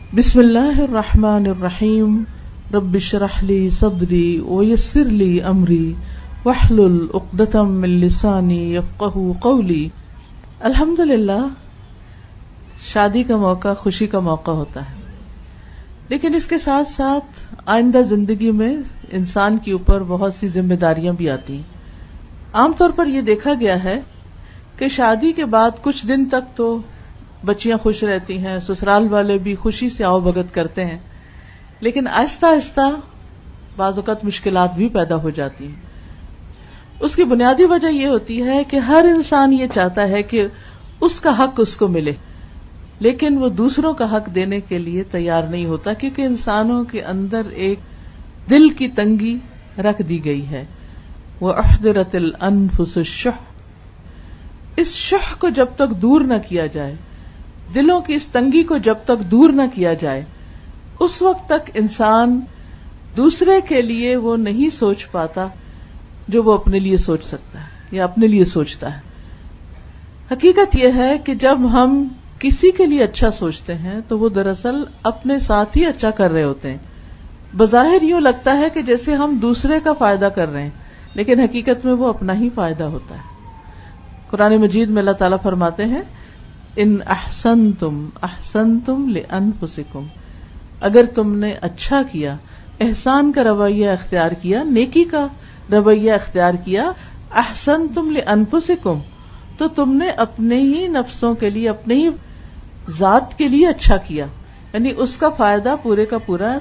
بسم اللہ الرحمن الرحیم رب اشرح لی صدری ویسر لی امری واحلل عقدۃ من لسانی یفقہوا قولی۔ الحمدللہ شادی کا موقع خوشی کا موقع ہوتا ہے، لیکن اس کے ساتھ ساتھ آئندہ زندگی میں انسان کے اوپر بہت سی ذمہ داریاں بھی آتی ہیں۔ عام طور پر یہ دیکھا گیا ہے کہ شادی کے بعد کچھ دن تک تو بچیاں خوش رہتی ہیں، سسرال والے بھی خوشی سے آؤ بھگت کرتے ہیں، لیکن آہستہ آہستہ بعض اوقات مشکلات بھی پیدا ہو جاتی ہیں۔ اس کی بنیادی وجہ یہ ہوتی ہے کہ ہر انسان یہ چاہتا ہے کہ اس کا حق اس کو ملے، لیکن وہ دوسروں کا حق دینے کے لیے تیار نہیں ہوتا، کیونکہ انسانوں کے اندر ایک دل کی تنگی رکھ دی گئی ہے۔ وَأُحْضِرَتِ الْأَنفُسُ الشُّحَّ، اس شح کو جب تک دور نہ کیا جائے، دلوں کی اس تنگی کو جب تک دور نہ کیا جائے، اس وقت تک انسان دوسرے کے لیے وہ نہیں سوچ پاتا جو وہ اپنے لیے سوچ سکتا ہے یا اپنے لیے سوچتا ہے۔ حقیقت یہ ہے کہ جب ہم کسی کے لیے اچھا سوچتے ہیں تو وہ دراصل اپنے ساتھ ہی اچھا کر رہے ہوتے ہیں۔ بظاہر یوں لگتا ہے کہ جیسے ہم دوسرے کا فائدہ کر رہے ہیں، لیکن حقیقت میں وہ اپنا ہی فائدہ ہوتا ہے۔ قرآن مجید میں اللہ تعالیٰ فرماتے ہیں ان احسنتم احسنتم لانفسکم، اگر تم نے اچھا کیا، احسان کا رویہ اختیار کیا، نیکی کا رویہ اختیار کیا، احسنتم لانفسکم، تو تم نے اپنے ہی نفسوں کے لیے، اپنے ہی ذات کے لیے اچھا کیا، یعنی اس کا فائدہ پورے کا پورا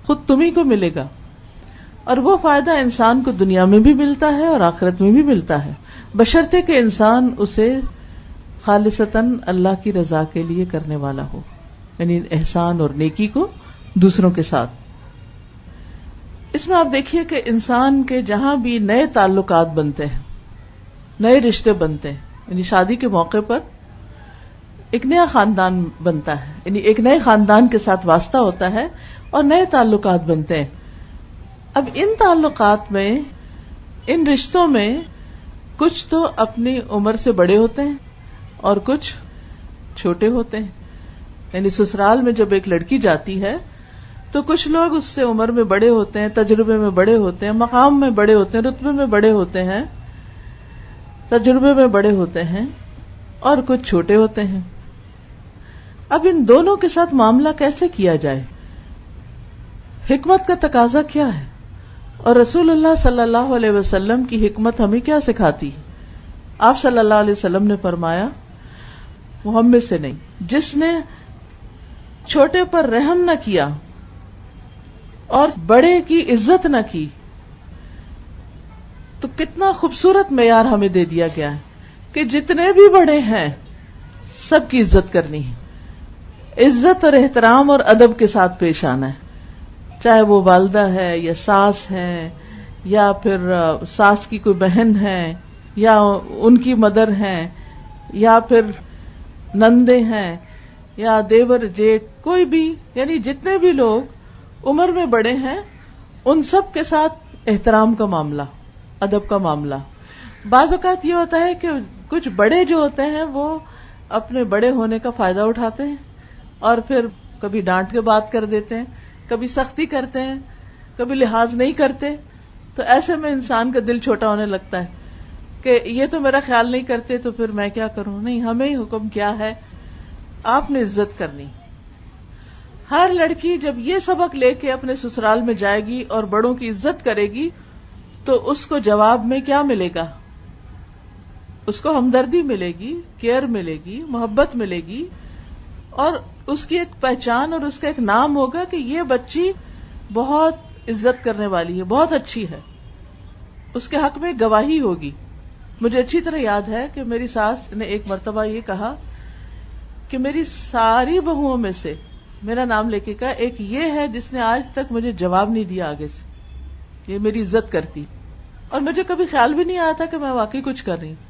خود تمہیں کو ملے گا، اور وہ فائدہ انسان کو دنیا میں بھی ملتا ہے اور آخرت میں بھی ملتا ہے، بشرطے کہ انسان اسے خالصتاً اللہ کی رضا کے لیے کرنے والا ہو، یعنی احسان اور نیکی کو دوسروں کے ساتھ۔ اس میں آپ دیکھیے کہ انسان کے جہاں بھی نئے تعلقات بنتے ہیں، نئے رشتے بنتے ہیں، یعنی شادی کے موقع پر ایک نیا خاندان بنتا ہے، یعنی ایک نئے خاندان کے ساتھ واسطہ ہوتا ہے اور نئے تعلقات بنتے ہیں۔ اب ان تعلقات میں، ان رشتوں میں کچھ تو اپنی عمر سے بڑے ہوتے ہیں اور کچھ چھوٹے ہوتے ہیں، یعنی سسرال میں جب ایک لڑکی جاتی ہے تو کچھ لوگ اس سے عمر میں بڑے ہوتے ہیں، تجربے میں بڑے ہوتے ہیں، مقام میں بڑے ہوتے ہیں، رتبے میں بڑے ہوتے ہیں، تجربے میں بڑے ہوتے ہیں، اور کچھ چھوٹے ہوتے ہیں۔ اب ان دونوں کے ساتھ معاملہ کیسے کیا جائے؟ حکمت کا تقاضا کیا ہے؟ اور رسول اللہ صلی اللہ علیہ وسلم کی حکمت ہمیں کیا سکھاتی؟ آپ صلی اللہ علیہ وسلم نے فرمایا، محمد سے نہیں، جس نے چھوٹے پر رحم نہ کیا اور بڑے کی عزت نہ کی، تو کتنا خوبصورت معیار ہمیں دے دیا گیا ہے کہ جتنے بھی بڑے ہیں سب کی عزت کرنی ہے، عزت اور احترام اور ادب کے ساتھ پیش آنا ہے، چاہے وہ والدہ ہے یا ساس ہے یا پھر ساس کی کوئی بہن ہے یا ان کی مدر ہیں یا پھر نندے ہیں یا دیور جیٹ، کوئی بھی، یعنی جتنے بھی لوگ عمر میں بڑے ہیں ان سب کے ساتھ احترام کا معاملہ، ادب کا معاملہ۔ بعض اوقات یہ ہوتا ہے کہ کچھ بڑے جو ہوتے ہیں وہ اپنے بڑے ہونے کا فائدہ اٹھاتے ہیں اور پھر کبھی ڈانٹ کے بات کر دیتے ہیں، کبھی سختی کرتے ہیں، کبھی لحاظ نہیں کرتے، تو ایسے میں انسان کا دل چھوٹا ہونے لگتا ہے کہ یہ تو میرا خیال نہیں کرتے تو پھر میں کیا کروں۔ نہیں، ہمیں ہی حکم کیا ہے، آپ نے عزت کرنی۔ ہر لڑکی جب یہ سبق لے کے اپنے سسرال میں جائے گی اور بڑوں کی عزت کرے گی تو اس کو جواب میں کیا ملے گا؟ اس کو ہمدردی ملے گی، کیئر ملے گی، محبت ملے گی، اور اس کی ایک پہچان اور اس کا ایک نام ہوگا کہ یہ بچی بہت عزت کرنے والی ہے، بہت اچھی ہے، اس کے حق میں گواہی ہوگی۔ مجھے اچھی طرح یاد ہے کہ میری ساس نے ایک مرتبہ یہ کہا کہ میری ساری بہوؤں میں سے میرا نام لے کے کہا ایک یہ ہے جس نے آج تک مجھے جواب نہیں دیا آگے سے، یہ میری عزت کرتی، اور مجھے کبھی خیال بھی نہیں آیا تھا کہ میں واقعی کچھ کر رہی ہوں،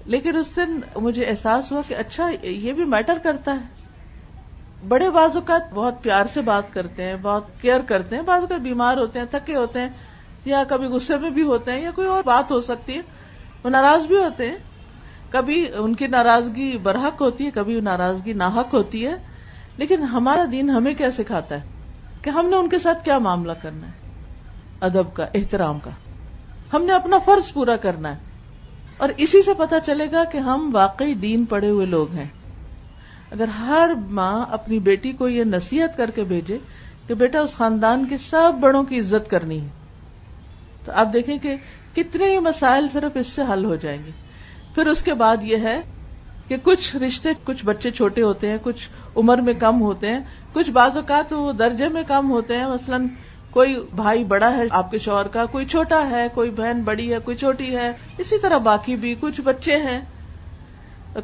لیکن اس دن مجھے احساس ہوا کہ اچھا یہ بھی میٹر کرتا ہے۔ بڑے بعض اوقات بہت پیار سے بات کرتے ہیں، بہت کیئر کرتے ہیں، بعض اوقات بیمار ہوتے ہیں، تھکے ہوتے ہیں، یا کبھی غصے میں بھی ہوتے ہیں، یا کوئی اور بات ہو سکتی ہے، وہ ناراض بھی ہوتے ہیں، کبھی ان کی ناراضگی برحق ہوتی ہے، کبھی ناراضگی ناحق ہوتی ہے، لیکن ہمارا دین ہمیں کیا سکھاتا ہے کہ ہم نے ان کے ساتھ کیا معاملہ کرنا ہے، ادب کا، احترام کا. ہم نے اپنا فرض پورا کرنا ہے، اور اسی سے پتہ چلے گا کہ ہم واقعی دین پڑھے ہوئے لوگ ہیں. اگر ہر ماں اپنی بیٹی کو یہ نصیحت کر کے بھیجے کہ بیٹا اس خاندان کے سب بڑوں کی عزت کرنی ہے، تو آپ دیکھیں کہ کتنے ہی مسائل صرف اس سے حل ہو جائیں گے. پھر اس کے بعد یہ ہے کہ کچھ رشتے، کچھ بچے چھوٹے ہوتے ہیں، کچھ عمر میں کم ہوتے ہیں، کچھ بعض اوقات وہ درجے میں کم ہوتے ہیں. مثلاً کوئی بھائی بڑا ہے آپ کے شوہر کا، کوئی چھوٹا ہے، کوئی بہن بڑی ہے، کوئی چھوٹی ہے، اسی طرح باقی بھی کچھ بچے ہیں.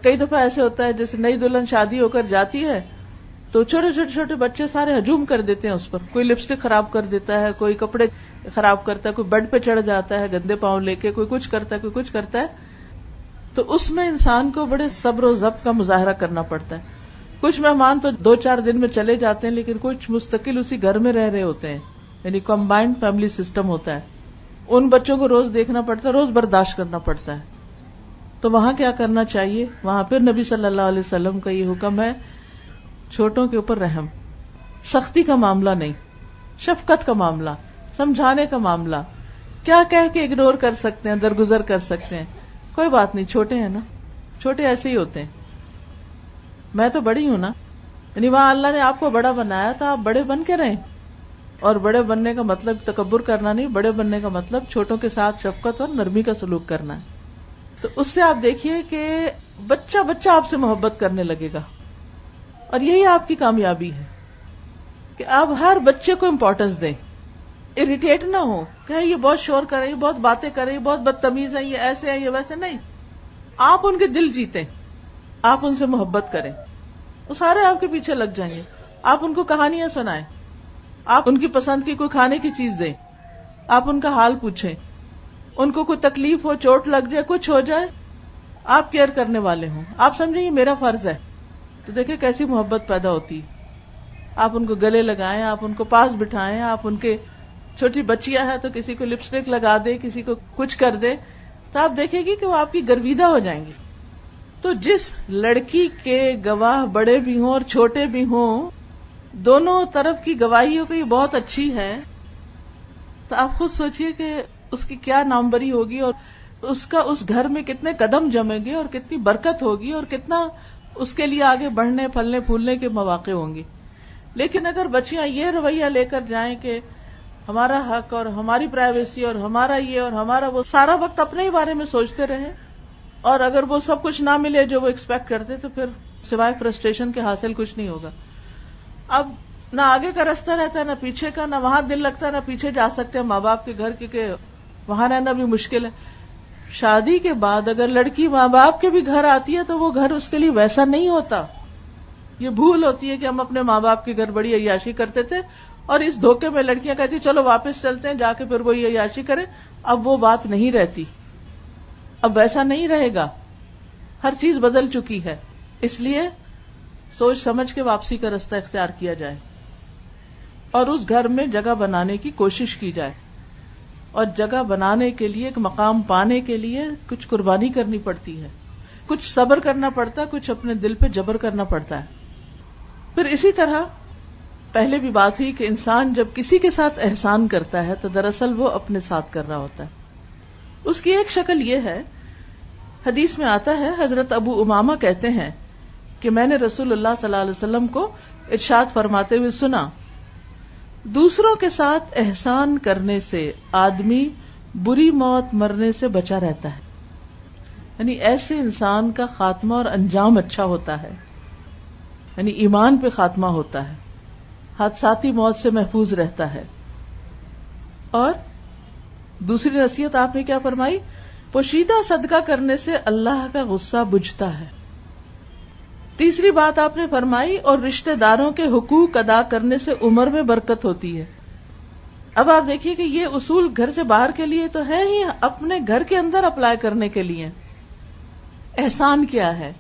کئی دفعہ ایسے ہوتا ہے جیسے نئی دلہن شادی ہو کر جاتی ہے تو چھوٹے چھوٹے چھوٹے بچے سارے ہجوم کر دیتے ہیں اس پر. کوئی لپسٹک خراب کر دیتا ہے، کوئی کپڑے خراب کرتا ہے، کوئی بیڈ پہ چڑھ جاتا ہے گندے پاؤں لے کے، کوئی کچھ کرتا ہے، کوئی کچھ کرتا ہے. تو اس میں انسان کو بڑے صبر و ضبط کا مظاہرہ کرنا پڑتا ہے. کچھ مہمان تو 2-4 دن میں چلے جاتے ہیں، لیکن کچھ مستقل اسی گھر میں رہ رہے ہوتے ہیں، یعنی کمبائنڈ فیملی سسٹم ہوتا ہے. ان بچوں کو روز دیکھنا پڑتا ہے، روز برداشت کرنا پڑتا ہے. تو وہاں کیا کرنا چاہیے؟ وہاں پھر نبی صلی اللہ علیہ وسلم کا یہ حکم ہے، چھوٹوں کے اوپر رحم، سختی کا معاملہ نہیں، شفقت کا معاملہ، سمجھانے کا معاملہ. کیا کہہ کے اگنور کر سکتے ہیں، درگزر کر سکتے ہیں، کوئی بات نہیں، چھوٹے ہیں نا، چھوٹے ایسے ہی ہوتے ہیں. میں تو بڑی ہوں نا، یعنی وہاں اللہ نے آپ کو بڑا بنایا تو آپ بڑے بن کے رہیں. اور بڑے بننے کا مطلب تکبر کرنا نہیں، بڑے بننے کا مطلب چھوٹوں کے ساتھ شفقت اور نرمی کا سلوک کرنا ہے. تو اس سے آپ دیکھیے کہ بچہ بچہ آپ سے محبت کرنے لگے گا، اور یہی آپ کی کامیابی ہے کہ آپ ہر بچے کو امپورٹنس دیں. اریٹیٹ نہ ہو کہ یہ بہت شور کرے، یہ بہت باتیں کرے، یہ بہت بدتمیز ہے، یہ ایسے ہے، یہ ویسے. نہیں، آپ ان کے دل جیتیں، آپ ان سے محبت کریں، وہ سارے آپ کے پیچھے لگ جائیں گے. آپ ان کو کہانیاں سنائیں، آپ ان کی پسند کی کوئی کھانے کی چیز دیں، آپ ان کا حال پوچھیں، ان کو کوئی تکلیف ہو، چوٹ لگ جائے، کچھ ہو جائے، آپ کیئر کرنے والے ہوں، آپ سمجھیں یہ میرا فرض ہے. تو دیکھیں کیسی محبت پیدا ہوتی. آپ ان کو گلے لگائیں، آپ ان کو پاس بٹھائیں، آپ ان کے چھوٹی بچیاں ہیں تو کسی کو لپسٹک لگا دے، کسی کو کچھ کر دے، تو آپ دیکھیں گی کہ وہ آپ کی گرویدہ ہو جائیں گی. تو جس لڑکی کے گواہ بڑے بھی ہوں اور چھوٹے بھی ہوں، دونوں طرف کی گواہیوں کو یہ بہت اچھی ہے، تو آپ خود سوچئے کہ اس کی کیا ناموری ہوگی، اور اس کا اس گھر میں کتنے قدم جمیں گے، اور کتنی برکت ہوگی، اور کتنا اس کے لیے آگے بڑھنے پھلنے پھولنے کے مواقع ہوں گے. لیکن اگر بچیاں یہ رویہ لے کر جائیں کہ ہمارا حق اور ہماری پرائیویسی اور ہمارا یہ اور ہمارا وہ، سارا وقت اپنے ہی بارے میں سوچتے رہیں، اور اگر وہ سب کچھ نہ ملے جو وہ ایکسپیکٹ کرتے، تو پھر سوائے فرسٹریشن کے حاصل کچھ نہیں ہوگا. اب نہ آگے کا راستہ رہتا ہے، نہ پیچھے کا، نہ وہاں دل لگتا ہے، نہ پیچھے جا سکتے ہیں ماں باپ کے گھر، کیونکہ وہاں رہنا بھی مشکل ہے. شادی کے بعد اگر لڑکی ماں باپ کے بھی گھر آتی ہے تو وہ گھر اس کے لیے ویسا نہیں ہوتا. یہ بھول ہوتی ہے کہ ہم اپنے ماں باپ کے گھر بڑی عیاشی کرتے تھے، اور اس دھوکے میں لڑکیاں کہتی چلو واپس چلتے ہیں، جا کے پھر وہی عیاشی کریں. اب وہ بات نہیں رہتی، اب ویسا نہیں رہے گا، ہر چیز بدل چکی ہے. اس لیے سوچ سمجھ کے واپسی کا راستہ اختیار کیا جائے، اور اس گھر میں جگہ بنانے کی کوشش کی جائے. اور جگہ بنانے کے لیے، ایک مقام پانے کے لیے کچھ قربانی کرنی پڑتی ہے، کچھ صبر کرنا پڑتا ہے، کچھ اپنے دل پہ جبر کرنا پڑتا ہے. پھر اسی طرح پہلے بھی بات ہوئی کہ انسان جب کسی کے ساتھ احسان کرتا ہے تو دراصل وہ اپنے ساتھ کر رہا ہوتا ہے. اس کی ایک شکل یہ ہے، حدیث میں آتا ہے، حضرت ابو امامہ کہتے ہیں کہ میں نے رسول اللہ صلی اللہ علیہ وسلم کو ارشاد فرماتے ہوئے سنا، دوسروں کے ساتھ احسان کرنے سے آدمی بری موت مرنے سے بچا رہتا ہے. یعنی ایسے انسان کا خاتمہ اور انجام اچھا ہوتا ہے، یعنی ایمان پہ خاتمہ ہوتا ہے، حادثاتی موت سے محفوظ رہتا ہے. اور دوسری نصیحت آپ نے کیا فرمائی؟ پوشیدہ صدقہ کرنے سے اللہ کا غصہ بجھتا ہے. تیسری بات آپ نے فرمائی، اور رشتہ داروں کے حقوق ادا کرنے سے عمر میں برکت ہوتی ہے. اب آپ دیکھیے کہ یہ اصول گھر سے باہر کے لیے تو ہے ہی، اپنے گھر کے اندر اپلائی کرنے کے لیے. احسان کیا ہے؟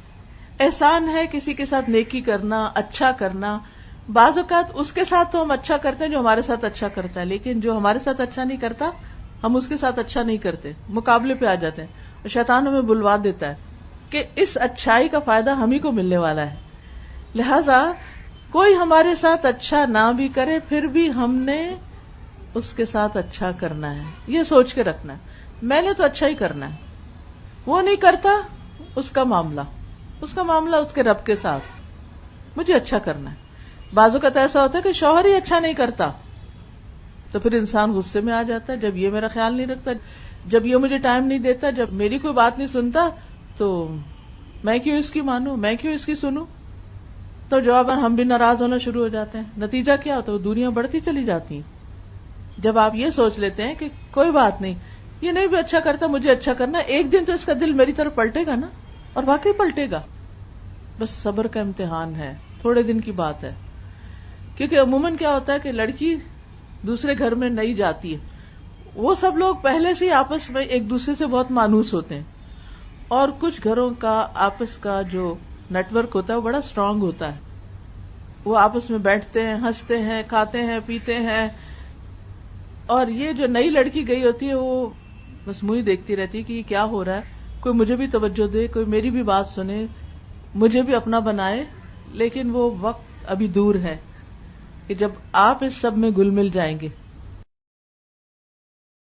احسان ہے کسی کے ساتھ نیکی کرنا، اچھا کرنا. بعض اوقات اس کے ساتھ تو ہم اچھا کرتے ہیں جو ہمارے ساتھ اچھا کرتا ہے، لیکن جو ہمارے ساتھ اچھا نہیں کرتا ہم اس کے ساتھ اچھا نہیں کرتے، مقابلے پہ آ جاتے ہیں، اور شیطان ہمیں بلوا دیتا ہے کہ اس اچھائی کا فائدہ ہم ہی کو ملنے والا ہے. لہذا کوئی ہمارے ساتھ اچھا نہ بھی کرے پھر بھی ہم نے اس کے ساتھ اچھا کرنا ہے، یہ سوچ کے رکھنا ہے میں نے تو اچھا ہی کرنا ہے. وہ نہیں کرتا، اس کا معاملہ اس کے رب کے ساتھ، مجھے اچھا کرنا ہے. بعض اوقات ایسا ہوتا ہے کہ شوہر ہی اچھا نہیں کرتا تو پھر انسان غصے میں آ جاتا ہے، جب یہ میرا خیال نہیں رکھتا، جب یہ مجھے ٹائم نہیں دیتا، جب میری کوئی بات نہیں سنتا تو میں کیوں اس کی مانوں، میں کیوں اس کی سنوں. تو جواباً ہم بھی ناراض ہونا شروع ہو جاتے ہیں. نتیجہ کیا ہوتا ہے؟ وہ دوریاں بڑھتی چلی جاتی ہیں. جب آپ یہ سوچ لیتے ہیں کہ کوئی بات نہیں، یہ نہیں بھی اچھا کرتا، مجھے اچھا کرنا، ایک دن تو اس کا دل میری طرف پلٹے گا نا، اور واقعی پلٹے گا. بس صبر کا امتحان ہے، تھوڑے دن کی بات ہے. کیونکہ عموماً کیا ہوتا ہے کہ لڑکی دوسرے گھر میں نہیں جاتی ہے، وہ سب لوگ پہلے سے ہی آپس میں ایک دوسرے سے بہت مانوس ہوتے ہیں، اور کچھ گھروں کا آپس کا جو نیٹ ورک ہوتا ہے وہ بڑا اسٹرانگ ہوتا ہے. وہ آپس میں بیٹھتے ہیں، ہنستے ہیں، کھاتے ہیں، پیتے ہیں. اور یہ جو نئی لڑکی گئی ہوتی ہے وہ بس منہ ہی دیکھتی رہتی ہے کہ یہ کیا ہو رہا ہے، کوئی مجھے بھی توجہ دے، کوئی میری بھی بات سنے، مجھے بھی اپنا بنائے. لیکن وہ وقت ابھی دور ہے کہ جب آپ اس سب میں گل مل جائیں گے.